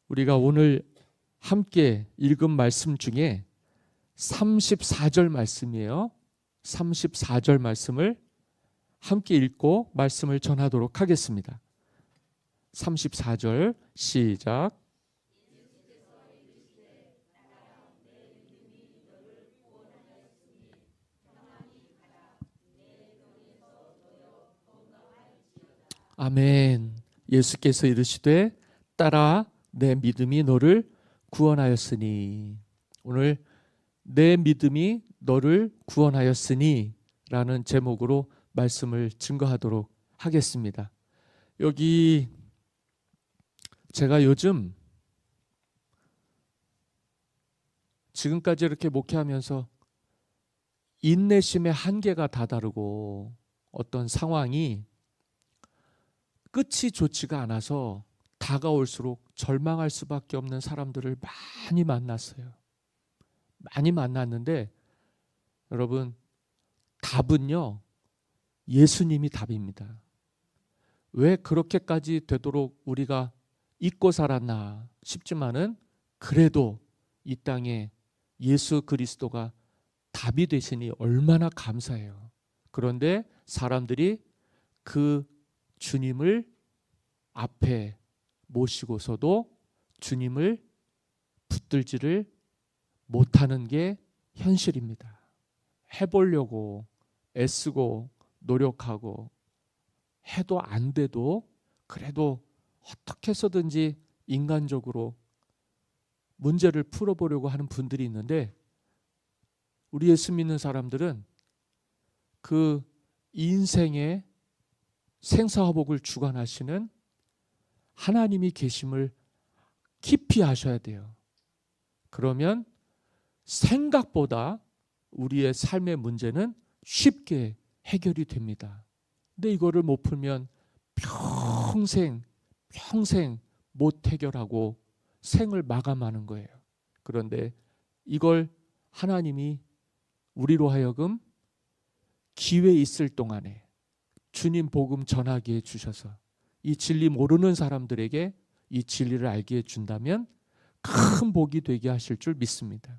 우리가 오늘 함께 읽은 말씀 중에 34절 말씀이에요. 34절 말씀을 함께 읽고 말씀을 전하도록 하겠습니다. 34절 시작. 아멘. 예수께서 이르시되 따라 내 믿음이 너를 구원하였으니. 오늘 내 믿음이 너를 구원하였으니 라는 제목으로 말씀을 증거하도록 하겠습니다. 여기 제가 요즘 지금까지 이렇게 목회하면서 인내심의 한계가 다다르고 어떤 상황이 끝이 좋지가 않아서 다가올수록 절망할 수밖에 없는 사람들을 많이 만났어요. 많이 만났는데 여러분, 답은요, 예수님이 답입니다. 왜 그렇게까지 되도록 우리가 잊고 살았나 싶지만은 그래도 이 땅에 예수 그리스도가 답이 되시니 얼마나 감사해요. 그런데 사람들이 그 주님을 앞에 모시고서도 주님을 붙들지를 못하는 게 현실입니다. 해보려고 애쓰고 노력하고 해도 안 돼도 그래도 어떻게 해서든지 인간적으로 문제를 풀어보려고 하는 분들이 있는데, 우리 예수 믿는 사람들은 그 인생의 생사화복을 주관하시는 하나님이 계심을 깊이 아셔야 돼요. 그러면 생각보다 우리의 삶의 문제는 쉽게 해결이 됩니다. 근데 이거를 못 풀면 평생 못 해결하고 생을 마감하는 거예요. 그런데 이걸 하나님이 우리로 하여금 기회 있을 동안에 주님 복음 전하게 해주셔서 이 진리 모르는 사람들에게 이 진리를 알게 해준다면 큰 복이 되게 하실 줄 믿습니다.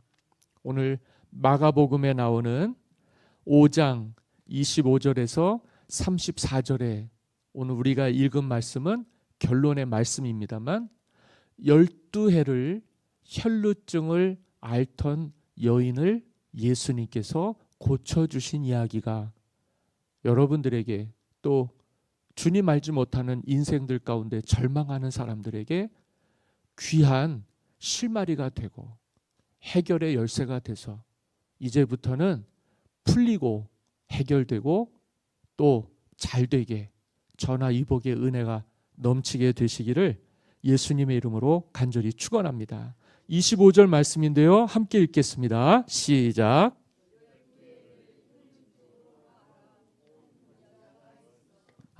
오늘 마가복음에 나오는 5장 25절에서 34절에 오늘 우리가 읽은 말씀은 결론의 말씀입니다만, 12해를 혈루증을 앓던 여인을 예수님께서 고쳐주신 이야기가 여러분들에게, 또 주님 알지 못하는 인생들 가운데 절망하는 사람들에게 귀한 실마리가 되고 해결의 열쇠가 돼서 이제부터는 풀리고 해결되고 또 잘되게 전화위복의 은혜가 넘치게 되시기를 예수님의 이름으로 간절히 축원합니다. 25절 말씀인데요, 함께 읽겠습니다. 시작.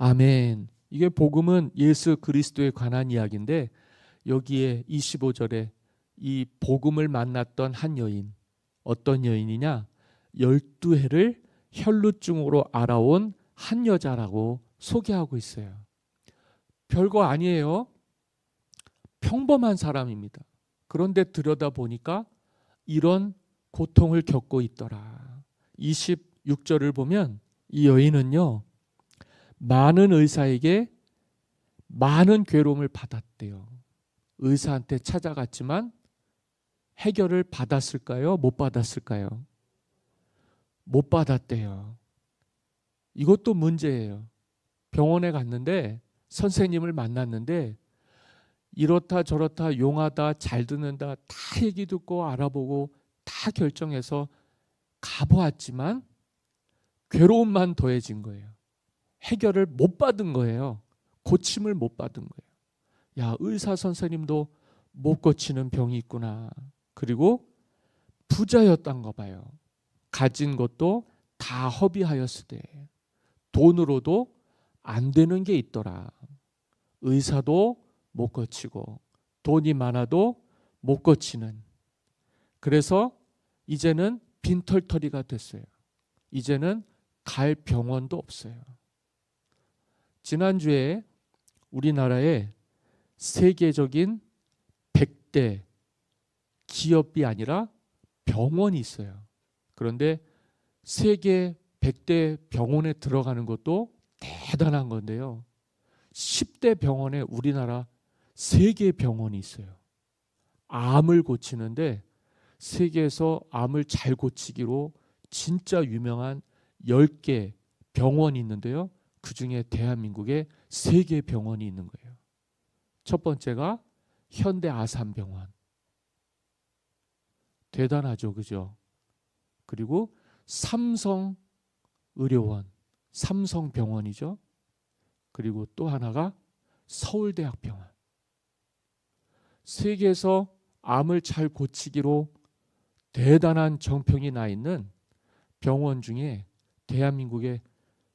아멘. 이게 복음은 예수 그리스도에 관한 이야기인데, 여기에 25절에 이 복음을 만났던 한 여인, 어떤 여인이냐, 12해를 혈루증으로 알아온 한 여자라고 소개하고 있어요. 별거 아니에요. 평범한 사람입니다. 그런데 들여다보니까 이런 고통을 겪고 있더라. 26절을 보면 이 여인은요, 많은 의사에게 많은 괴로움을 받았대요. 의사한테 찾아갔지만 해결을 받았을까요? 못 받았을까요? 못 받았대요. 이것도 문제예요. 병원에 갔는데 선생님을 만났는데 이렇다 저렇다 용하다 잘 듣는다 다 얘기 듣고 알아보고 다 결정해서 가보았지만 괴로움만 더해진 거예요. 해결을 못 받은 거예요. 고침을 못 받은 거예요. 야, 의사 선생님도 못 고치는 병이 있구나. 그리고 부자였던가 봐요. 가진 것도 다 허비하였으되 돈으로도 안 되는 게 있더라. 의사도 못 고치고 돈이 많아도 못 고치는. 그래서 이제는 빈털터리가 됐어요. 이제는 갈 병원도 없어요. 지난주에 우리나라에 세계적인 100대 기업이 아니라 병원이 있어요. 그런데 세계 100대 병원에 들어가는 것도 대단한 건데요. 10대 병원에 우리나라 3개 병원이 있어요. 암을 고치는데 세계에서 암을 잘 고치기로 진짜 유명한 10개 병원이 있는데요. 그중에 대한민국에 3개 병원이 있는 거예요. 첫 번째가 현대 아산병원. 대단하죠, 그죠? 그리고 삼성의료원, 삼성병원이죠. 그리고 또 하나가 서울대학병원. 세계에서 암을 잘 고치기로 대단한 정평이 나 있는 병원 중에 대한민국에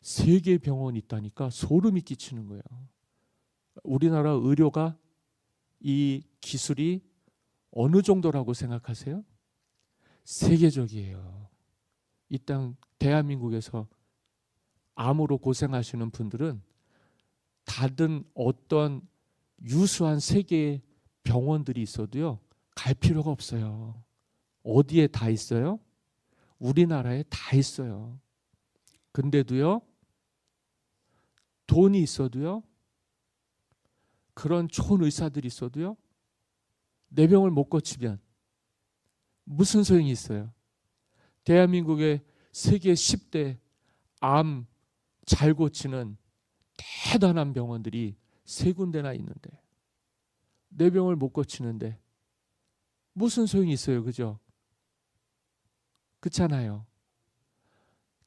3개 병원이 있다니까 소름이 끼치는 거예요. 우리나라 의료가 이 기술이 어느 정도라고 생각하세요? 세계적이에요. 이 땅 대한민국에서 암으로 고생하시는 분들은 다른 어떤 유수한 세계의 병원들이 있어도요, 갈 필요가 없어요. 어디에 다 있어요? 우리나라에 다 있어요. 근데도요, 돈이 있어도요, 그런 좋은 의사들이 있어도요, 내 병을 못 고치면 무슨 소용이 있어요? 대한민국의 세계 10대 암 잘 고치는 대단한 병원들이 3군데나 있는데 내 병을 못 고치는데 무슨 소용이 있어요, 그죠? 그렇잖아요.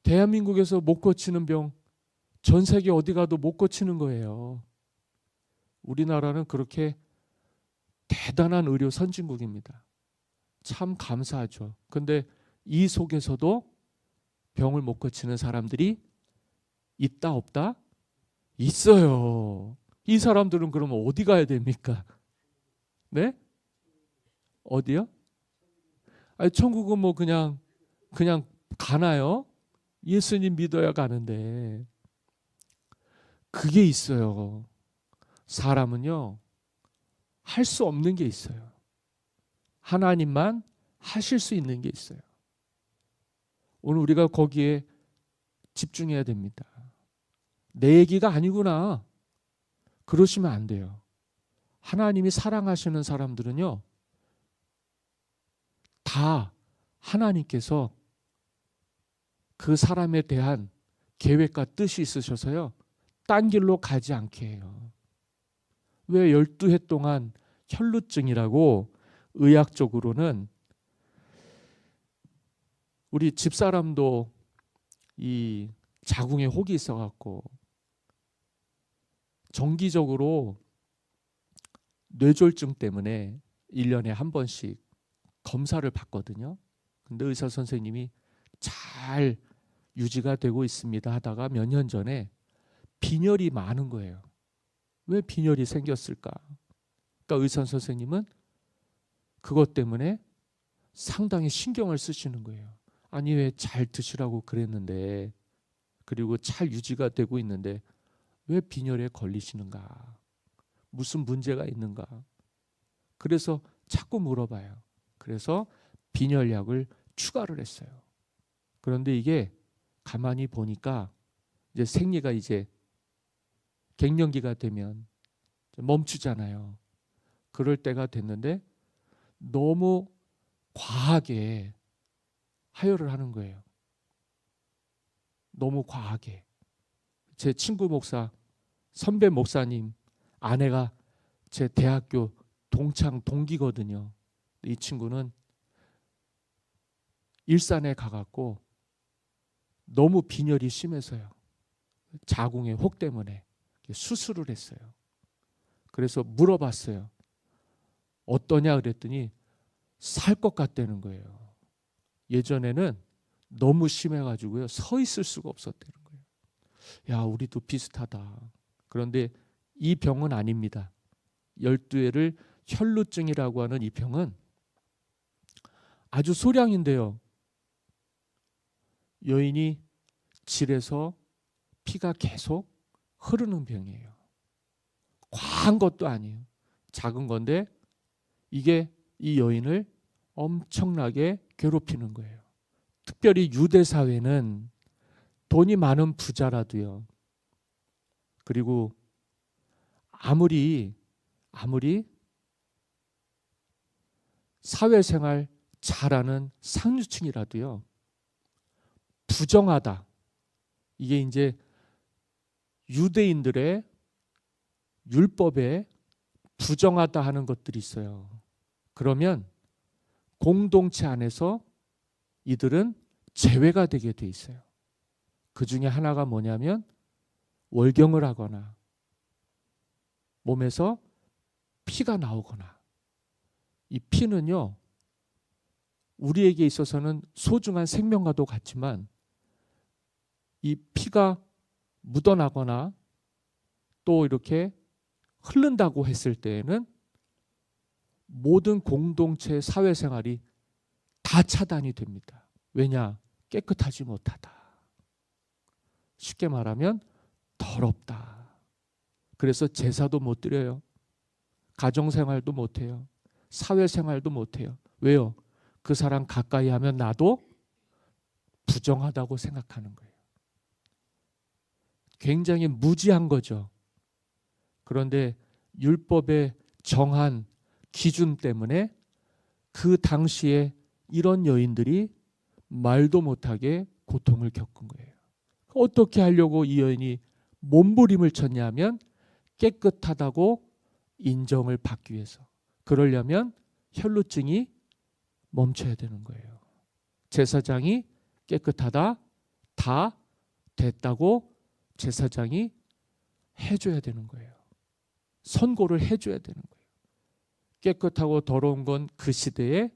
대한민국에서 못 고치는 병 전 세계 어디 가도 못 고치는 거예요. 우리나라는 그렇게 대단한 의료 선진국입니다. 참 감사하죠. 근데 이 속에서도 병을 못 고치는 사람들이 있다 없다? 있어요. 이 사람들은 그러면 어디 가야 됩니까? 네? 어디요? 아니, 천국은 뭐 그냥 가나요? 예수님 믿어야 가는데. 그게 있어요. 사람은요, 할 수 없는 게 있어요. 하나님만 하실 수 있는 게 있어요. 오늘 우리가 거기에 집중해야 됩니다. 내 얘기가 아니구나. 그러시면 안 돼요. 하나님이 사랑하시는 사람들은요, 다 하나님께서 그 사람에 대한 계획과 뜻이 있으셔서요, 딴 길로 가지 않게 해요. 왜 12해 동안 혈루증이라고 의학적으로는 우리 집사람도 이 자궁에 혹이 있어갖고 정기적으로 뇌졸중 때문에 1년에 한 번씩 검사를 받거든요. 근데 의사 선생님이 잘 유지가 되고 있습니다 하다가 몇 년 전에 빈혈이 많은 거예요. 왜 빈혈이 생겼을까? 그러니까 의사 선생님은 그것 때문에 상당히 신경을 쓰시는 거예요. 아니, 왜 잘 드시라고 그랬는데, 그리고 잘 유지가 되고 있는데 왜 빈혈에 걸리시는가? 무슨 문제가 있는가? 그래서 자꾸 물어봐요. 그래서 빈혈약을 추가를 했어요. 그런데 이게 가만히 보니까 이제 생리가 이제 갱년기가 되면 멈추잖아요. 그럴 때가 됐는데 너무 과하게 하혈을 하는 거예요. 너무 과하게. 제 친구 목사, 선배 목사님 아내가 제 대학교 동창 동기거든요. 이 친구는 일산에 가갖고 너무 빈혈이 심해서요, 자궁의 혹 때문에 수술을 했어요. 그래서 물어봤어요. 어떠냐 그랬더니 살 것 같다는 거예요. 예전에는 너무 심해가지고요, 서 있을 수가 없었다는 거예요. 야, 우리도 비슷하다. 그런데 이 병은 아닙니다. 12회를 혈루증이라고 하는 이 병은 아주 소량인데요, 여인이 질에서 피가 계속 흐르는 병이에요. 과한 것도 아니에요. 작은 건데 이게 이 여인을 엄청나게 괴롭히는 거예요. 특별히 유대 사회는 돈이 많은 부자라도요. 그리고 아무리 사회생활 잘하는 상류층이라도요. 부정하다. 이게 이제 유대인들의 율법에 부정하다 하는 것들이 있어요. 그러면 공동체 안에서 이들은 제외가 되게 돼 있어요. 그 중에 하나가 뭐냐면 월경을 하거나 몸에서 피가 나오거나. 이 피는요, 우리에게 있어서는 소중한 생명과도 같지만 이 피가 묻어나거나 또 이렇게 흐른다고 했을 때에는 모든 공동체 사회생활이 다 차단이 됩니다. 왜냐? 깨끗하지 못하다. 쉽게 말하면 더럽다. 그래서 제사도 못 드려요. 가정생활도 못해요. 사회생활도 못해요. 왜요? 그 사람 가까이 하면 나도 부정하다고 생각하는 거예요. 굉장히 무지한 거죠. 그런데 율법의 정한 기준 때문에 그 당시에 이런 여인들이 말도 못하게 고통을 겪은 거예요. 어떻게 하려고 이 여인이 몸부림을 쳤냐면 깨끗하다고 인정을 받기 위해서. 그러려면 혈루증이 멈춰야 되는 거예요. 제사장이 깨끗하다, 다 됐다고 제사장이 해줘야 되는 거예요. 선고를 해줘야 되는 거예요. 깨끗하고 더러운 건 그 시대의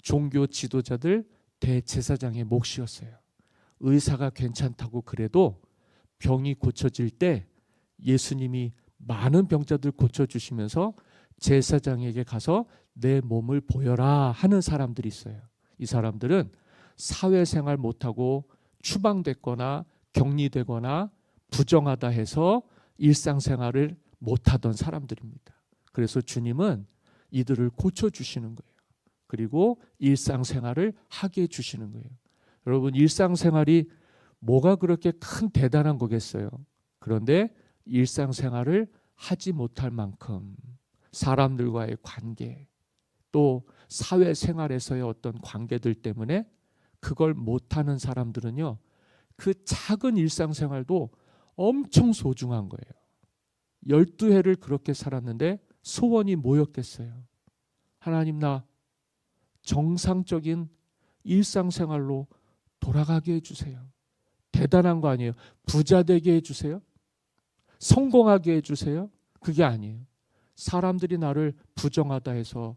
종교 지도자들 대제사장의 몫이었어요. 의사가 괜찮다고 그래도 병이 고쳐질 때 예수님이 많은 병자들 고쳐주시면서 제사장에게 가서 내 몸을 보여라 하는 사람들이 있어요. 이 사람들은 사회생활 못하고 추방됐거나 격리되거나 부정하다 해서 일상생활을 못하던 사람들입니다. 그래서 주님은 이들을 고쳐주시는 거예요. 그리고 일상생활을 하게 해주시는 거예요. 여러분, 일상생활이 뭐가 그렇게 큰 대단한 거겠어요. 그런데 일상생활을 하지 못할 만큼 사람들과의 관계, 또 사회생활에서의 어떤 관계들 때문에 그걸 못하는 사람들은요, 그 작은 일상생활도 엄청 소중한 거예요. 12해를 그렇게 살았는데 소원이 뭐였겠어요? 하나님, 나 정상적인 일상생활로 돌아가게 해주세요. 대단한 거 아니에요. 부자 되게 해주세요. 성공하게 해주세요. 그게 아니에요. 사람들이 나를 부정하다 해서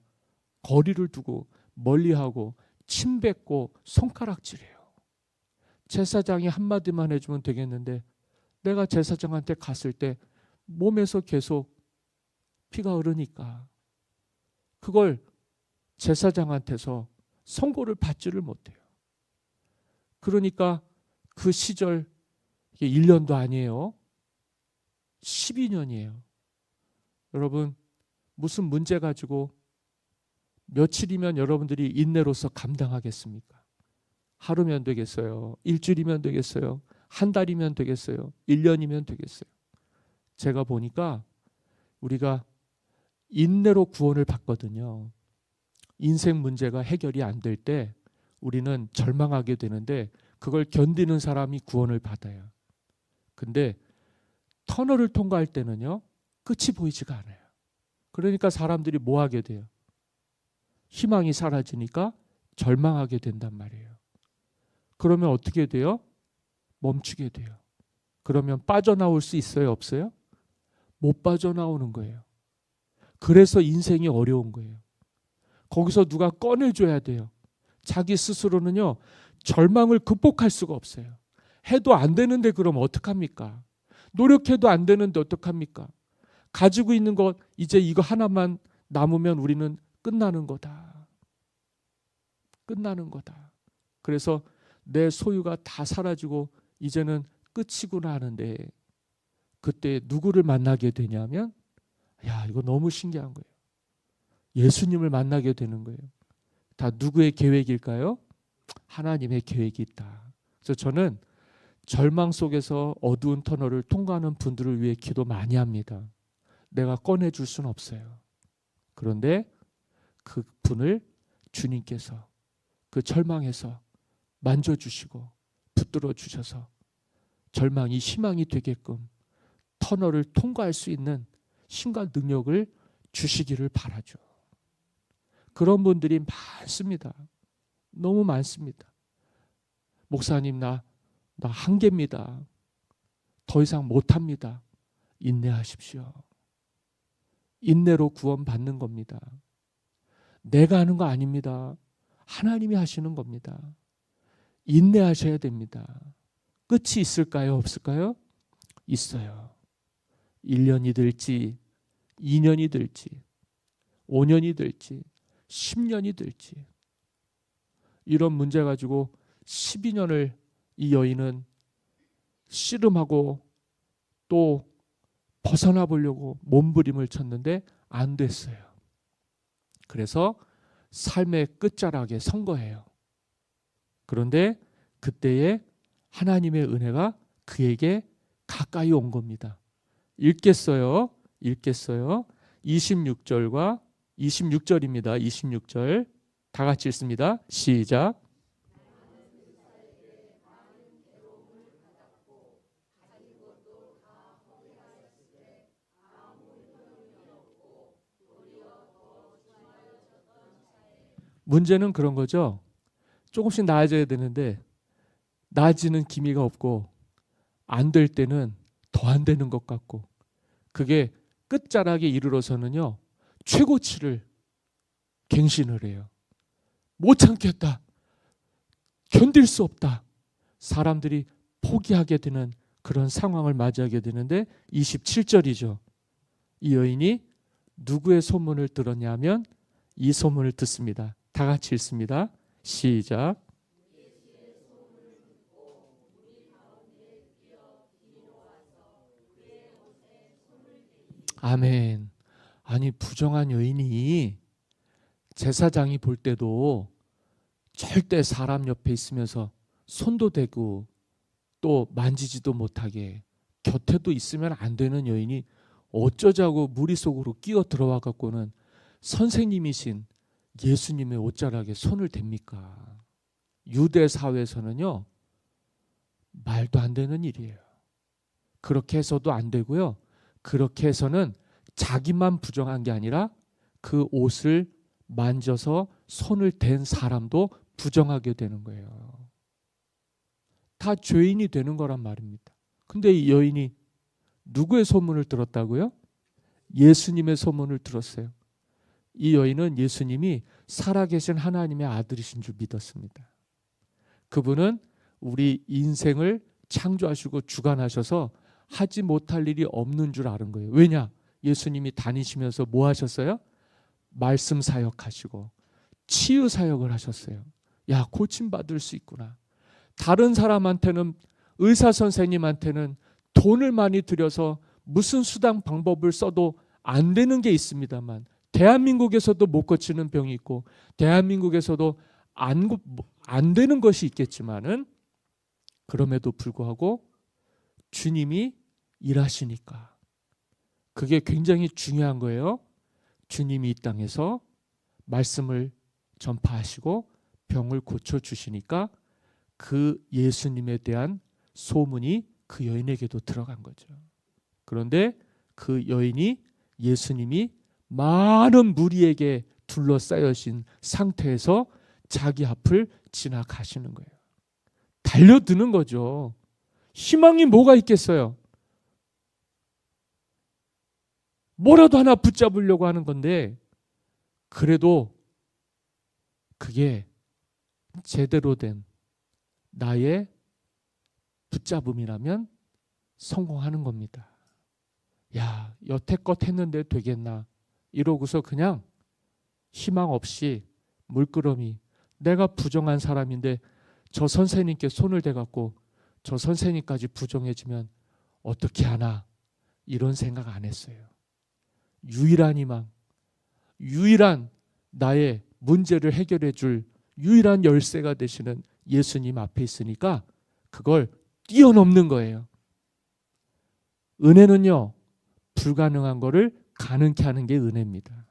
거리를 두고 멀리하고 침뱉고 손가락질해요. 제사장이 한마디만 해주면 되겠는데 내가 제사장한테 갔을 때 몸에서 계속 피가 흐르니까 그걸 제사장한테서 선고를 받지를 못해요. 그러니까 그 시절 1년도 아니에요. 12년이에요. 여러분, 무슨 문제 가지고 며칠이면 여러분들이 인내로서 감당하겠습니까? 하루면 되겠어요? 일주일이면 되겠어요? 한 달이면 되겠어요? 1년이면 되겠어요? 제가 보니까 우리가 인내로 구원을 받거든요. 인생 문제가 해결이 안 될 때 우리는 절망하게 되는데 그걸 견디는 사람이 구원을 받아요. 근데 터널을 통과할 때는요, 끝이 보이지가 않아요. 그러니까 사람들이 뭐 하게 돼요? 희망이 사라지니까 절망하게 된단 말이에요. 그러면 어떻게 돼요? 멈추게 돼요. 그러면 빠져나올 수 있어요? 없어요? 못 빠져나오는 거예요. 그래서 인생이 어려운 거예요. 거기서 누가 꺼내줘야 돼요. 자기 스스로는요, 절망을 극복할 수가 없어요. 해도 안 되는데 그럼 어떡합니까? 노력해도 안 되는데 어떡합니까? 가지고 있는 것 이제 이거 하나만 남으면 우리는 끝나는 거다. 끝나는 거다. 그래서 내 소유가 다 사라지고 이제는 끝이구나 하는데 그때 누구를 만나게 되냐면, 야, 이거 너무 신기한 거예요. 예수님을 만나게 되는 거예요. 다 누구의 계획일까요? 하나님의 계획이 있다. 그래서 저는 절망 속에서 어두운 터널을 통과하는 분들을 위해 기도 많이 합니다. 내가 꺼내줄 수는 없어요. 그런데 그 분을 주님께서 그 절망에서 만져주시고 붙들어 주셔서 절망이 희망이 되게끔 터널을 통과할 수 있는 힘과 능력을 주시기를 바라죠. 그런 분들이 많습니다. 너무 많습니다. 목사님, 나 한계입니다. 더 이상 못합니다. 인내하십시오. 인내로 구원받는 겁니다. 내가 하는 거 아닙니다. 하나님이 하시는 겁니다. 인내하셔야 됩니다. 끝이 있을까요? 없을까요? 있어요. 1년이 될지 2년이 될지 5년이 될지 10년이 될지 이런 문제 가지고 12년을 이 여인은 씨름하고 또 벗어나 보려고 몸부림을 쳤는데 안 됐어요. 그래서 삶의 끝자락에 선 거예요. 그런데 그때에 하나님의 은혜가 그에게 가까이 온 겁니다. 읽겠어요. 26절과 26절입니다. 26절 다 같이 읽습니다. 시작. 문제는 그런 거죠. 조금씩 나아져야 되는데 나아지는 기미가 없고 안 될 때는 더 안 되는 것 같고 그게 끝자락에 이르러서는요. 최고치를 갱신을 해요. 못 참겠다. 견딜 수 없다. 사람들이 포기하게 되는 그런 상황을 맞이하게 되는데 27절이죠. 이 여인이 누구의 소문을 들었냐면 이 소문을 듣습니다. 다 같이 읽습니다. 시작. 아멘. 아니 부정한 여인이 제사장이 볼 때도 절대 사람 옆에 있으면서 손도 대고 또 만지지도 못하게 곁에도 있으면 안 되는 여인이 어쩌자고 무리 속으로 끼어 들어와 갖고는 선생님이신 예수님의 옷자락에 손을 댑니까? 유대 사회에서는요. 말도 안 되는 일이에요. 그렇게 해서도 안 되고요. 그렇게 해서는 자기만 부정한 게 아니라 그 옷을 만져서 손을 댄 사람도 부정하게 되는 거예요. 다 죄인이 되는 거란 말입니다. 근데 이 여인이 누구의 소문을 들었다고요? 예수님의 소문을 들었어요. 이 여인은 예수님이 살아계신 하나님의 아들이신 줄 믿었습니다. 그분은 우리 인생을 창조하시고 주관하셔서 하지 못할 일이 없는 줄 아는 거예요. 왜냐? 예수님이 다니시면서 뭐 하셨어요? 말씀 사역하시고 치유 사역을 하셨어요. 야, 고침받을 수 있구나. 다른 사람한테는 의사 선생님한테는 돈을 많이 들여서 무슨 수단 방법을 써도 안 되는 게 있습니다만 대한민국에서도 못 고치는 병이 있고 대한민국에서도 안 되는 것이 있겠지만은 그럼에도 불구하고 주님이 일하시니까 그게 굉장히 중요한 거예요. 주님이 이 땅에서 말씀을 전파하시고 병을 고쳐주시니까 그 예수님에 대한 소문이 그 여인에게도 들어간 거죠. 그런데 그 여인이 예수님이 많은 무리에게 둘러싸여진 상태에서 자기 앞을 지나가시는 거예요. 달려드는 거죠. 희망이 뭐가 있겠어요? 뭐라도 하나 붙잡으려고 하는 건데 그래도 그게 제대로 된 나의 붙잡음이라면 성공하는 겁니다. 야, 여태껏 했는데 되겠나? 이러고서 그냥 희망 없이 물끄러미 내가 부정한 사람인데 저 선생님께 손을 대갖고 저 선생님까지 부정해지면 어떻게 하나 이런 생각 안 했어요. 유일한 희망, 유일한 나의 문제를 해결해 줄 유일한 열쇠가 되시는 예수님 앞에 있으니까 그걸 뛰어넘는 거예요. 은혜는요, 불가능한 거를 가능케 하는 게 은혜입니다.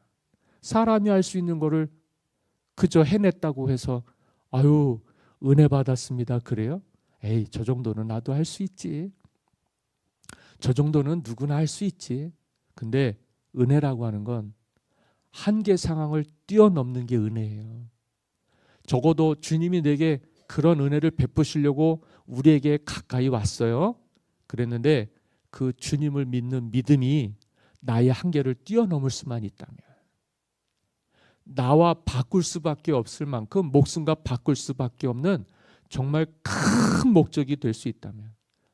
사람이 할 수 있는 거를 그저 해냈다고 해서 아유, 은혜 받았습니다. 그래요? 에이, 저 정도는 나도 할 수 있지. 저 정도는 누구나 할 수 있지. 근데 은혜라고 하는 건 한계 상황을 뛰어넘는 게 은혜예요. 적어도 주님이 내게 그런 은혜를 베푸시려고 우리에게 가까이 왔어요. 그랬는데 그 주님을 믿는 믿음이 나의 한계를 뛰어넘을 수만 있다면, 나와 바꿀 수밖에 없을 만큼 목숨과 바꿀 수밖에 없는 정말 큰 목적이 될 수 있다면,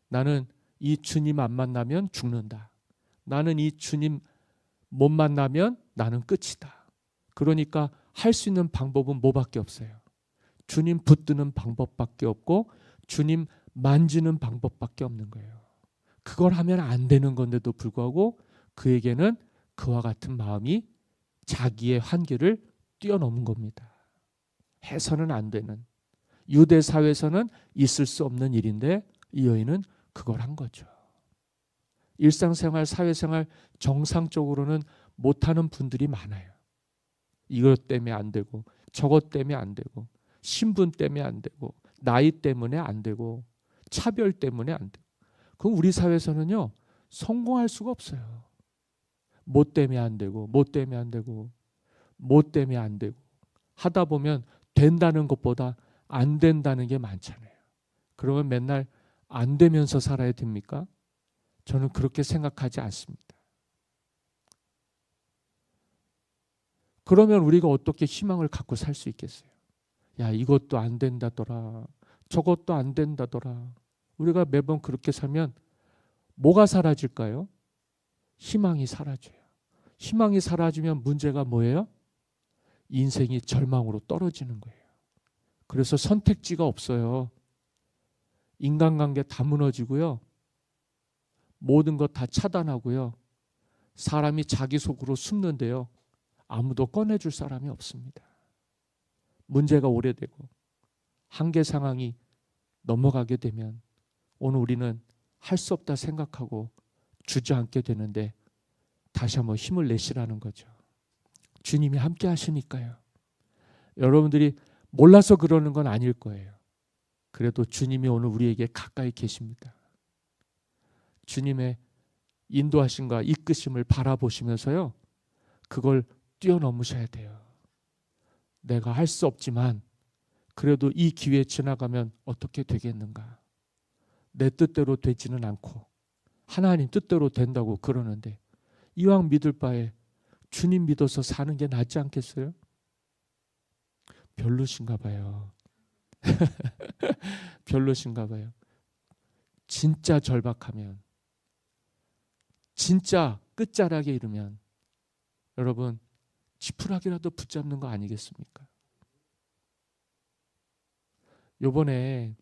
나는 이 주님 안 만나면 죽는다. 나는 이 주님 못 만나면 나는 끝이다. 그러니까 할 수 있는 방법은 뭐밖에 없어요. 주님 붙드는 방법밖에 없고 주님 만지는 방법밖에 없는 거예요. 그걸 하면 안 되는 건데도 불구하고 그에게는 그와 같은 마음이 자기의 한계를 뛰어넘은 겁니다. 해서는 안 되는, 유대 사회에서는 있을 수 없는 일인데 이 여인은 그걸 한 거죠. 일상생활, 사회생활 정상적으로는 못하는 분들이 많아요. 이것 때문에 안 되고 저것 때문에 안 되고 신분 때문에 안 되고 나이 때문에 안 되고 차별 때문에 안 되고, 그럼 우리 사회에서는요 성공할 수가 없어요. 뭐 때문에 안 되고 뭐 때문에 안 되고 뭐 때문에 안 되고 하다 보면 된다는 것보다 안 된다는 게 많잖아요. 그러면 맨날 안 되면서 살아야 됩니까? 저는 그렇게 생각하지 않습니다. 그러면 우리가 어떻게 희망을 갖고 살 수 있겠어요? 야, 이것도 안 된다더라. 저것도 안 된다더라. 우리가 매번 그렇게 살면 뭐가 사라질까요? 희망이 사라져요. 희망이 사라지면 문제가 뭐예요? 인생이 절망으로 떨어지는 거예요. 그래서 선택지가 없어요. 인간관계 다 무너지고요. 모든 것 다 차단하고요. 사람이 자기 속으로 숨는데요. 아무도 꺼내줄 사람이 없습니다. 문제가 오래되고 한계 상황이 넘어가게 되면 오늘 우리는 할 수 없다 생각하고 주저앉게 되는데 다시 한번 힘을 내시라는 거죠. 주님이 함께 하시니까요. 여러분들이 몰라서 그러는 건 아닐 거예요. 그래도 주님이 오늘 우리에게 가까이 계십니다. 주님의 인도하심과 이끄심을 바라보시면서요. 그걸 뛰어넘으셔야 돼요. 내가 할 수 없지만 그래도 이 기회 지나가면 어떻게 되겠는가. 내 뜻대로 되지는 않고 하나님 뜻대로 된다고 그러는데 이왕 믿을 바에 주님 믿어서 사는 게 낫지 않겠어요? 별로신가 봐요. 별로신가 봐요. 진짜 절박하면, 진짜 끝자락에 이르면 여러분 지푸라기라도 붙잡는 거 아니겠습니까? 요번에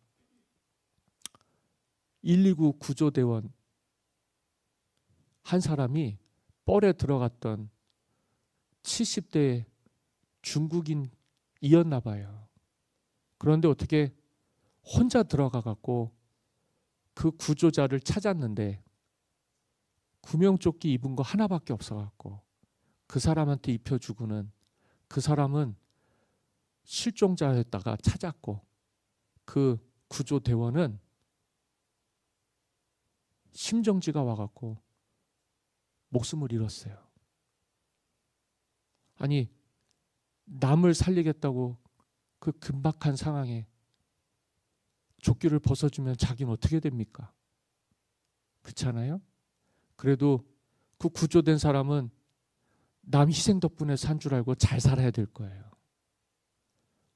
119 구조대원 한 사람이 뻘에 들어갔던 70대 중국인이었나 봐요. 그런데 어떻게 혼자 들어가 갖고 그 구조자를 찾았는데 구명조끼 입은 거 하나밖에 없어 갖고 그 사람한테 입혀주고는 그 사람은 실종자였다가 찾았고 그 구조대원은 심정지가 와갖고 목숨을 잃었어요. 아니 남을 살리겠다고 그 긴박한 상황에 조끼를 벗어주면 자기는 어떻게 됩니까? 그렇잖아요? 그래도 그 구조된 사람은 남 희생 덕분에 산 줄 알고 잘 살아야 될 거예요.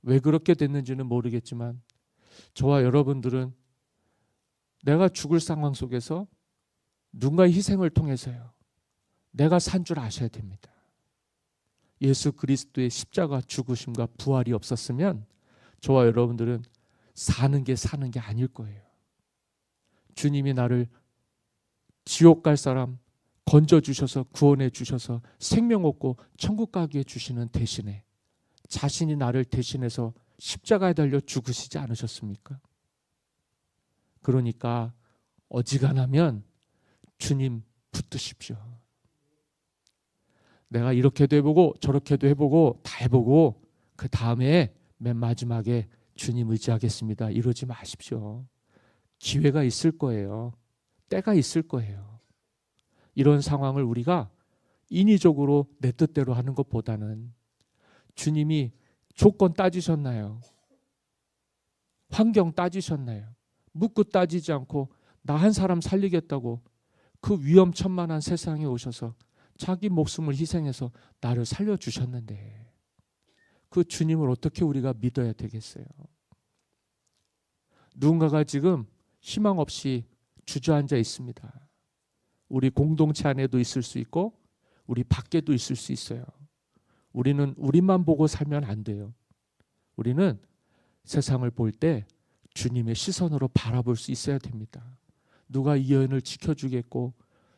왜 그렇게 됐는지는 모르겠지만 저와 여러분들은 내가 죽을 상황 속에서 누군가의 희생을 통해서요. 내가 산 줄 아셔야 됩니다. 예수 그리스도의 십자가 죽으심과 부활이 없었으면 저와 여러분들은 사는 게 아닐 거예요. 주님이 나를 지옥 갈 사람, 건져주셔서 구원해 주셔서 생명 얻고 천국 가게 해주시는 대신에 자신이 나를 대신해서 십자가에 달려 죽으시지 않으셨습니까? 그러니까 어지간하면 주님 붙드십시오. 내가 이렇게도 해보고 저렇게도 해보고 다 해보고 그 다음에 맨 마지막에 주님 의지하겠습니다. 이러지 마십시오. 기회가 있을 거예요. 때가 있을 거예요. 이런 상황을 우리가 인위적으로 내 뜻대로 하는 것보다는 주님이 조건 따지셨나요? 환경 따지셨나요? 묻고 따지지 않고 나 한 사람 살리겠다고 그 위험천만한 세상에 오셔서 자기 목숨을 희생해서 나를 살려주셨는데 그 주님을 어떻게 우리가 믿어야 되겠어요? 누군가가 지금 희망 없이 주저앉아 있습니다. 우리 공동체 안에도 있을 수 있고 우리 밖에도 있을 수 있어요. 우리는 우리만 보고 살면 안 돼요. 우리는 세상을 볼 때 주님의 시선으로 바라볼 수 있어야 됩니다. 누가 이 여인을 지켜주겠고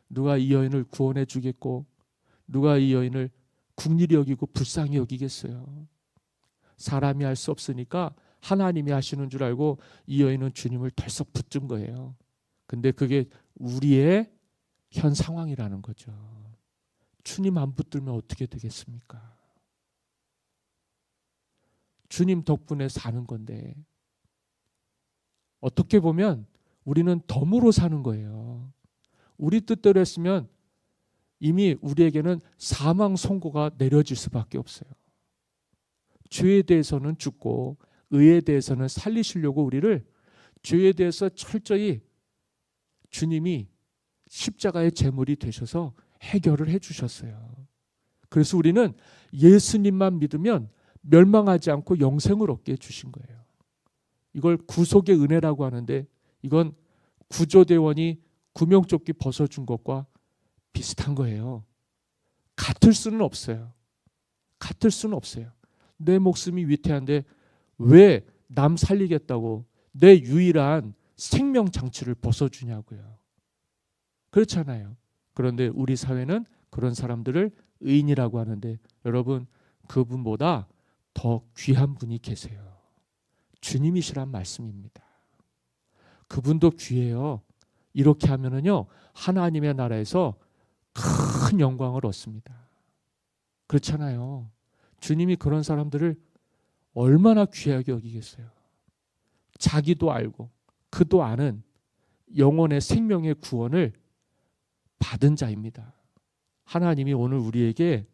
누가 이 여인을 구원해 주겠고 누가 이 여인을 긍휼히 여기고 불쌍히 여기겠어요. 사람이 할 수 없으니까 하나님이 하시는 줄 알고 이 여인은 주님을 덜썩 붙든 거예요. 근데 그게 우리의 현 상황이라는 거죠. 주님 안 붙들면 어떻게 되겠습니까? 주님 덕분에 사는 건데 어떻게 보면 우리는 덤으로 사는 거예요. 우리 뜻대로 했으면 이미 우리에게는 사망 선고가 내려질 수밖에 없어요. 죄에 대해서는 죽고 의에 대해서는 살리시려고 우리를 죄에 대해서 철저히 주님이 십자가의 제물이 되셔서 해결을 해주셨어요. 그래서 우리는 예수님만 믿으면 멸망하지 않고 영생을 얻게 해주신 거예요. 이걸 구속의 은혜라고 하는데 이건 구조대원이 구명조끼 벗어준 것과 비슷한 거예요. 같을 수는 없어요. 같을 수는 없어요. 내 목숨이 위태한데 왜 남 살리겠다고 내 유일한 생명 장치를 벗어주냐고요. 그렇잖아요. 그런데 우리 사회는 그런 사람들을 의인이라고 하는데 여러분 그분보다 더 귀한 분이 계세요. 주님이시란 말씀입니다. 그분도 귀해요. 이렇게 하면은요 하나님의 나라에서 큰 영광을 얻습니다. 그렇잖아요. 주님이 그런 사람들을 얼마나 귀하게 여기겠어요. 자기도 알고 그도 아는 영혼의 생명의 구원을 받은 자입니다. 하나님이 오늘 우리에게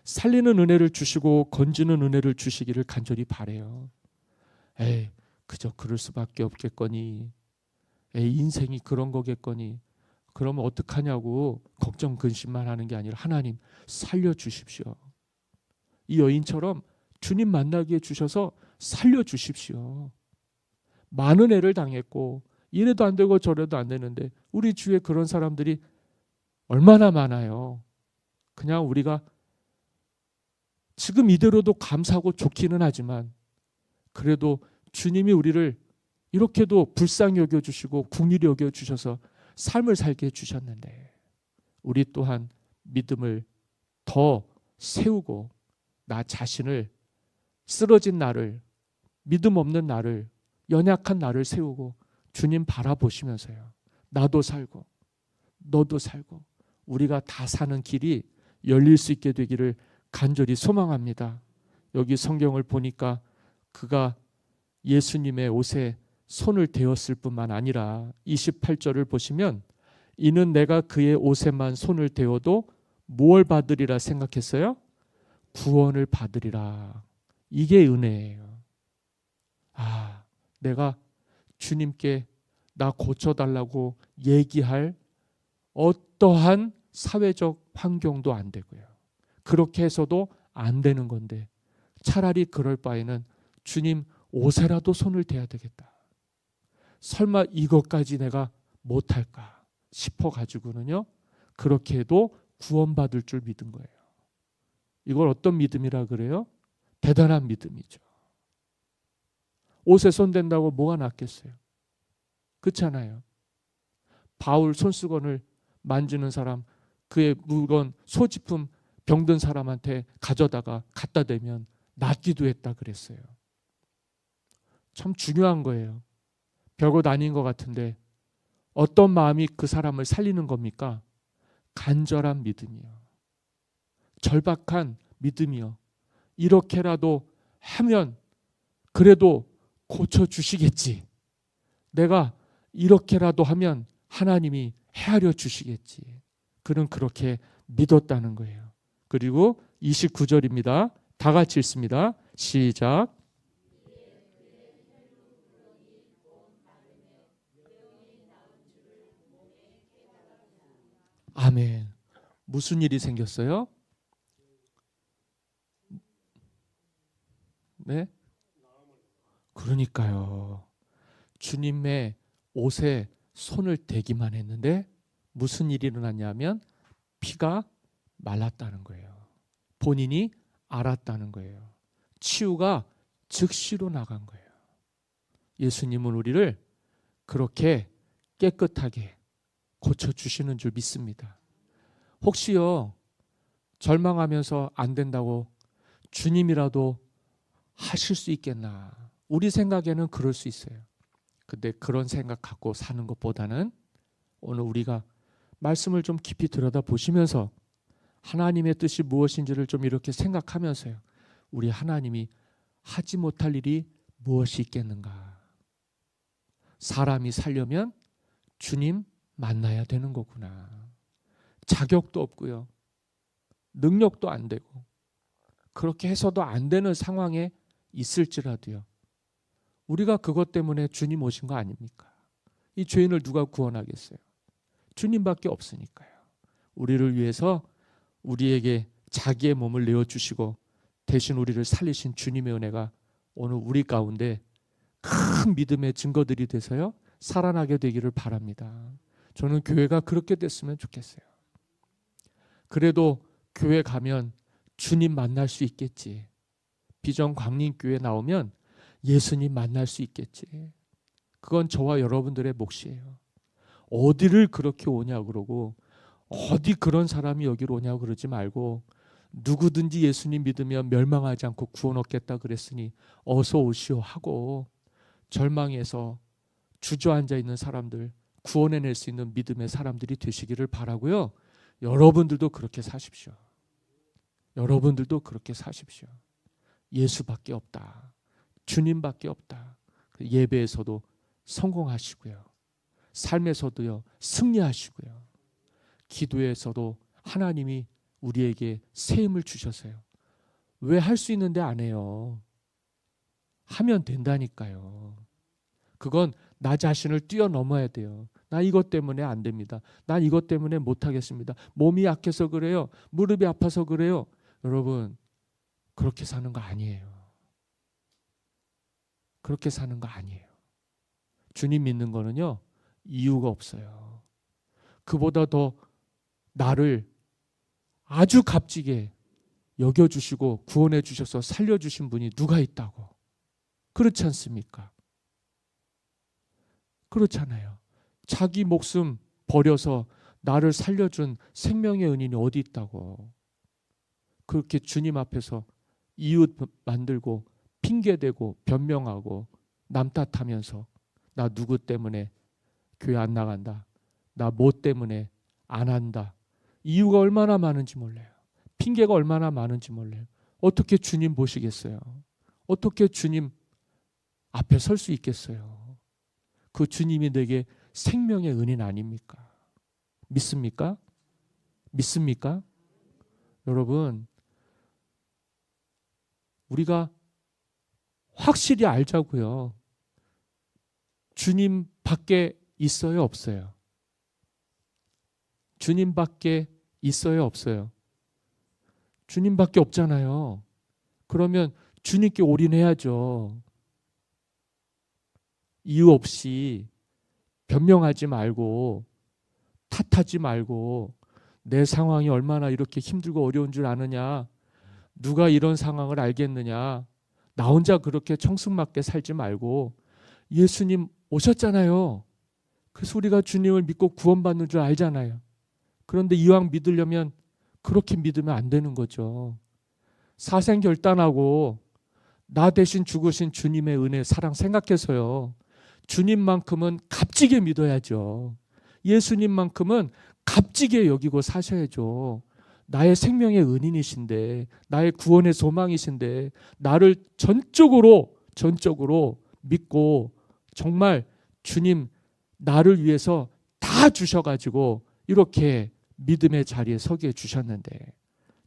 살리는 은혜를 주시고 건지는 은혜를 주시기를 간절히 바라요. 에이, 그저 그럴 수밖에 없겠거니. 에이, 인생이 그런 거겠거니. 그러면 어떡하냐고 걱정 근심만 하는 게 아니라 하나님 살려주십시오. 이 여인처럼 주님 만나게 해주셔서 살려주십시오. 많은 애를 당했고 이래도 안 되고 저래도 안 되는데 우리 주위에 그런 사람들이 얼마나 많아요. 그냥 우리가 지금 이대로도 감사하고 좋기는 하지만 그래도 주님이 우리를 이렇게도 불쌍히 여겨주시고 긍휼히 여겨주셔서 삶을 살게 해주셨는데 우리 또한 믿음을 더 세우고 나 자신을 쓰러진 나를 믿음 없는 나를 연약한 나를 세우고 주님 바라보시면서요. 나도 살고 너도 살고 우리가 다 사는 길이 열릴 수 있게 되기를 간절히 소망합니다. 여기 성경을 보니까 그가 예수님의 옷에 손을 대었을 뿐만 아니라 28절을 보시면 이는 내가 그의 옷에만 손을 대어도 무엇을 받으리라 생각했어요? 구원을 받으리라. 이게 은혜예요. 아, 내가 주님께 나 고쳐달라고 얘기할 어떠한 사회적 환경도 안 되고요. 그렇게 해서도 안 되는 건데 차라리 그럴 바에는 주님 옷에라도 손을 대야 되겠다. 설마 이것까지 내가 못할까 싶어가지고는요. 그렇게 해도 구원받을 줄 믿은 거예요. 이걸 어떤 믿음이라 그래요? 대단한 믿음이죠. 옷에 손 댄다고 뭐가 낫겠어요? 그렇잖아요. 바울 손수건을 만지는 사람 그의 물건, 소지품 병든 사람한테 가져다가 갖다 대면 낫기도 했다 그랬어요. 참 중요한 거예요. 별것 아닌 것 같은데 어떤 마음이 그 사람을 살리는 겁니까? 간절한 믿음이요. 절박한 믿음이요. 이렇게라도 하면 그래도 고쳐주시겠지. 내가 이렇게라도 하면 하나님이 헤아려 주시겠지. 그는 그렇게 믿었다는 거예요. 그리고 29절입니다. 다 같이 읽습니다. 시작. 아멘. 무슨 일이 생겼어요? 네? 그러니까요. 주님의 옷에 손을 대기만 했는데 무슨 일이 일어났냐면 피가 말랐다는 거예요. 본인이 알았다는 거예요. 치유가 즉시로 나간 거예요. 예수님은 우리를 그렇게 깨끗하게 고쳐주시는 줄 믿습니다. 혹시요 절망하면서 안 된다고 주님이라도 하실 수 있겠나. 우리 생각에는 그럴 수 있어요. 근데 그런 생각 갖고 사는 것보다는 오늘 우리가 말씀을 좀 깊이 들여다보시면서 하나님의 뜻이 무엇인지를 좀 이렇게 생각하면서요. 우리 하나님이 하지 못할 일이 무엇이 있겠는가. 사람이 살려면 주님 만나야 되는 거구나. 자격도 없고요. 능력도 안 되고 그렇게 해서도 안 되는 상황에 있을지라도요. 우리가 그것 때문에 주님 오신 거 아닙니까? 이 죄인을 누가 구원하겠어요? 주님밖에 없으니까요. 우리를 위해서 우리에게 자기의 몸을 내어주시고 대신 우리를 살리신 주님의 은혜가 오늘 우리 가운데 큰 믿음의 증거들이 돼서요. 살아나게 되기를 바랍니다. 저는 교회가 그렇게 됐으면 좋겠어요. 그래도 교회 가면 주님 만날 수 있겠지. 비전 광림교회 나오면 예수님 만날 수 있겠지. 그건 저와 여러분들의 몫이에요. 어디를 그렇게 오냐 그러고 어디 그런 사람이 여기로 오냐고 그러지 말고 누구든지 예수님 믿으면 멸망하지 않고 구원 얻겠다 그랬으니 어서 오시오 하고 절망해서 주저앉아 있는 사람들 구원해낼 수 있는 믿음의 사람들이 되시기를 바라고요. 여러분들도 그렇게 사십시오. 여러분들도 그렇게 사십시오. 예수밖에 없다. 주님밖에 없다. 예배에서도 성공하시고요. 삶에서도요. 승리하시고요. 기도에서도 하나님이 우리에게 새 힘을 주셔서요. 왜 할 수 있는데 안 해요? 하면 된다니까요. 그건 나 자신을 뛰어넘어야 돼요. 나 이것 때문에 안 됩니다. 난 이것 때문에 못 하겠습니다. 몸이 약해서 그래요. 무릎이 아파서 그래요. 여러분, 그렇게 사는 거 아니에요. 그렇게 사는 거 아니에요. 주님 믿는 거는요. 이유가 없어요. 그보다 더 나를 아주 값지게 여겨주시고 구원해 주셔서 살려주신 분이 누가 있다고. 그렇지 않습니까? 그렇잖아요. 자기 목숨 버려서 나를 살려준 생명의 은인이 어디 있다고. 그렇게 주님 앞에서 이웃 만들고 핑계대고 변명하고 남 탓하면서 나 누구 때문에 교회 안 나간다. 나 뭐 때문에 안 한다. 이유가 얼마나 많은지 몰라요. 핑계가 얼마나 많은지 몰라요. 어떻게 주님 보시겠어요? 어떻게 주님 앞에 설 수 있겠어요? 그 주님이 내게 생명의 은인 아닙니까? 믿습니까? 믿습니까? 여러분, 우리가 확실히 알자고요. 주님 밖에 있어요, 없어요? 주님 밖에 있어요, 없어요? 주님 밖에 없잖아요. 그러면 주님께 올인해야죠. 이유 없이 변명하지 말고 탓하지 말고 내 상황이 얼마나 이렇게 힘들고 어려운 줄 아느냐. 누가 이런 상황을 알겠느냐. 나 혼자 그렇게 청승맞게 살지 말고 예수님 오셨잖아요. 그래서 우리가 주님을 믿고 구원받는 줄 알잖아요. 그런데 이왕 믿으려면 그렇게 믿으면 안 되는 거죠. 사생결단하고 나 대신 죽으신 주님의 은혜, 사랑 생각해서요. 주님만큼은 값지게 믿어야죠. 예수님만큼은 값지게 여기고 사셔야죠. 나의 생명의 은인이신데, 나의 구원의 소망이신데, 나를 전적으로 믿고 정말 주님 나를 위해서 다 주셔가지고 이렇게 믿음의 자리에 서게 해주셨는데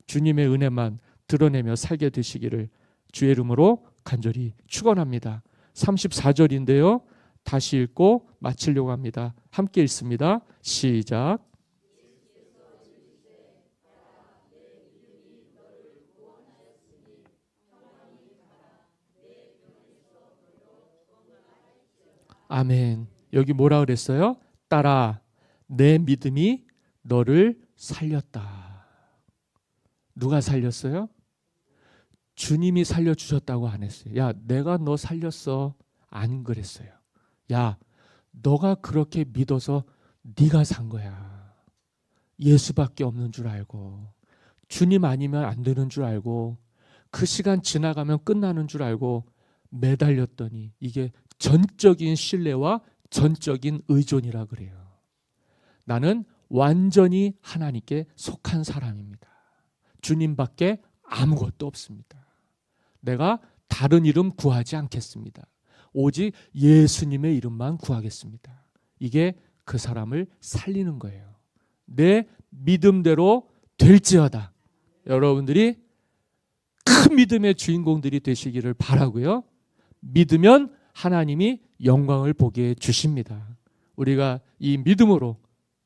주님의 은혜만 드러내며 살게 되시기를 주의 이름으로 간절히 축원합니다. 34절인데요. 다시 읽고 마치려고 합니다. 함께 읽습니다. 시작. 아멘. 여기 뭐라 그랬어요? 딸아, 내 믿음이 너를 살렸다. 누가 살렸어요? 주님이 살려주셨다고 안 했어요. 야, 내가 너 살렸어. 안 그랬어요. 야, 너가 그렇게 믿어서 네가 산 거야. 예수밖에 없는 줄 알고, 주님 아니면 안 되는 줄 알고, 그 시간 지나가면 끝나는 줄 알고 매달렸더니 이게 전적인 신뢰와 전적인 의존이라 그래요. 나는 완전히 하나님께 속한 사람입니다. 주님밖에 아무것도 없습니다. 내가 다른 이름 구하지 않겠습니다. 오직 예수님의 이름만 구하겠습니다. 이게 그 사람을 살리는 거예요. 내 믿음대로 될지어다. 여러분들이 큰 믿음의 주인공들이 되시기를 바라고요. 믿으면 하나님이 영광을 보게 해주십니다. 우리가 이 믿음으로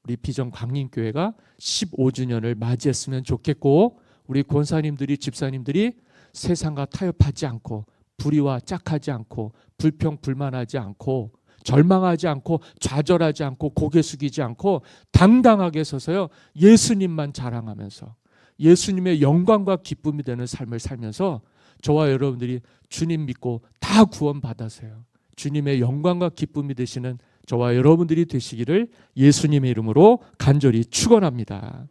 우리 비전 광림교회가 15주년을 맞이했으면 좋겠고, 우리 권사님들이, 집사님들이 세상과 타협하지 않고, 불의와 짝하지 않고, 불평 불만하지 않고, 절망하지 않고, 좌절하지 않고, 고개 숙이지 않고 당당하게 서서요, 예수님만 자랑하면서 예수님의 영광과 기쁨이 되는 삶을 살면서 저와 여러분들이 주님 믿고 다 구원받아서요, 주님의 영광과 기쁨이 되시는 저와 여러분들이 되시기를 예수님의 이름으로 간절히 축원합니다.